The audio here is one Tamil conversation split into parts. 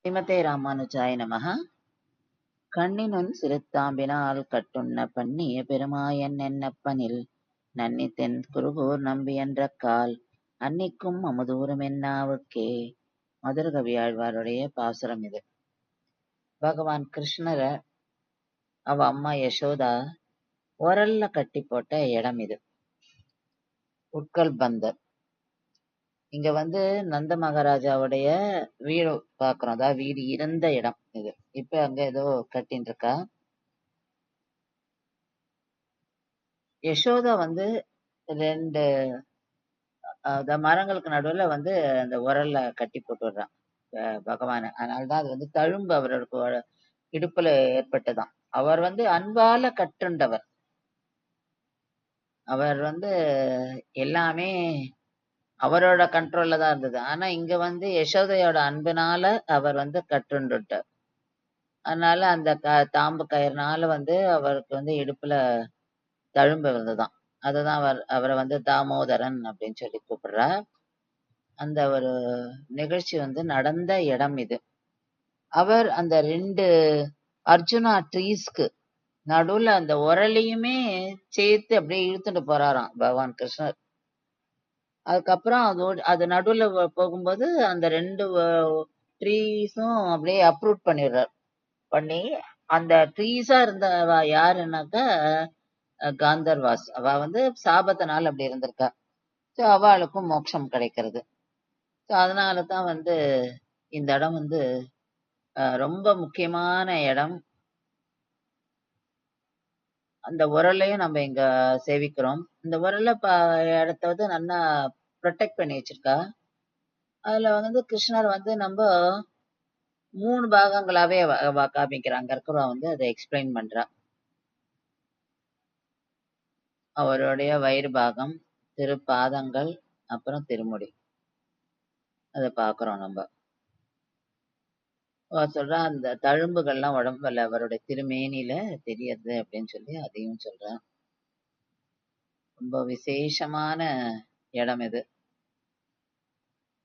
ஸ்ரீமதே ராமானுஜாய நமः. கண்ணினுன் சிறுத்தாம்பினால் கட்டுண்ண பண்ணிய பெருமாயன் என்னப்பனில் நன்னித்தென் குருகூர் நம்பியன்றக்கால் அன்னிக்கும் அமுதூரும் என்னாவுக்கே. மதுரகவியாழ்வாருடைய பாசுரம் இது. பகவான் கிருஷ்ணரை அவ அம்மா யசோதா உரல்ல கட்டி போட்ட இடம் இது. உட்கல் பந்தர். இங்க நந்த மகாராஜாவுடைய வீடு பாக்குறோம். அதாவது வீடு இருந்த இடம் இது. இப்ப அங்க ஏதோ கட்டின்னு இருக்கா. யசோதா ரெண்டு மரங்களுக்கு நடுவுல அந்த உரல்ல கட்டி போட்டு விடுறான் பகவான. அதனாலதான் அது தழும்பு அவருக்கு இடுப்புல ஏற்பட்டுதான். அவர் அன்பால கட்டுண்டவர். அவர் எல்லாமே அவரோட கண்ட்ரோல்ல தான் இருந்தது. ஆனா இங்க யசோதையோட அன்பினால அவர் கட்டுண்டுட்டார். அதனால அந்த தாம்பு கயிறுனால அவருக்கு இடுப்புல தழும்பு இருந்துதான். அதுதான் அவரை தாமோதரன் அப்படின்னு சொல்லி கூப்பிடுறா. அந்த ஒரு நிகழ்ச்சி நடந்த இடம் இது. அவர் அந்த 2 அர்ஜுனா ட்ரீஸ்க்கு நடுவுல அந்த உரலையுமே சேர்த்து அப்படியே இழுத்துட்டு போறாராம் பகவான் கிருஷ்ணர். அதுக்கப்புறம் அது நடுவுல போகும்போது அந்த 2 ட்ரீஸும் அப்படியே அப்ரூட் பண்ணிடுறார். பண்ணி அந்த ட்ரீஸா இருந்தவ யாருன்னாக்கா காந்தர்வாஸ். அவ சாபத்தினால அப்படி இருந்திருக்கா. சோ அவளுக்கும் மோட்சம் கிடைக்கிறது. சோ அதனாலதான் இந்த இடம் ரொம்ப முக்கியமான இடம். அந்த உரலையும் நம்ம இங்க சேவிக்கிறோம். இந்த உரல இடத்த நல்லா ப்ரொடெக்ட் பண்ணி வச்சிருக்கா. அதுல கிருஷ்ணர் நம்ம 3 பாகங்களாவே காமிக்கிறாங்க. அங்க இருக்கிறவ அதை எக்ஸ்பிளைன் பண்றா. அவருடைய வயிறு பாகம், திருப்பாதங்கள், அப்புறம் திருமுடி. அதை பாக்குறோம் நம்ம. சொல்றா அந்த தழும்புகள்லாம் உடம்புல அவருடைய திருமேனியில தெரியுது அப்படின்னு சொல்லி அதையும் சொல்றேன். ரொம்ப விசேஷமான இடம் இது.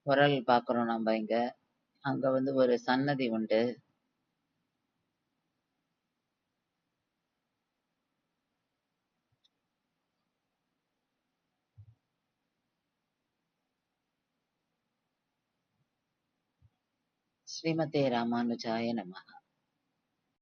உரல் பாக்குறோம் நம்ம இங்க. அங்க ஒரு சன்னதி உண்டு. ஸ்ரீமதே ராமானுஜாய நமः.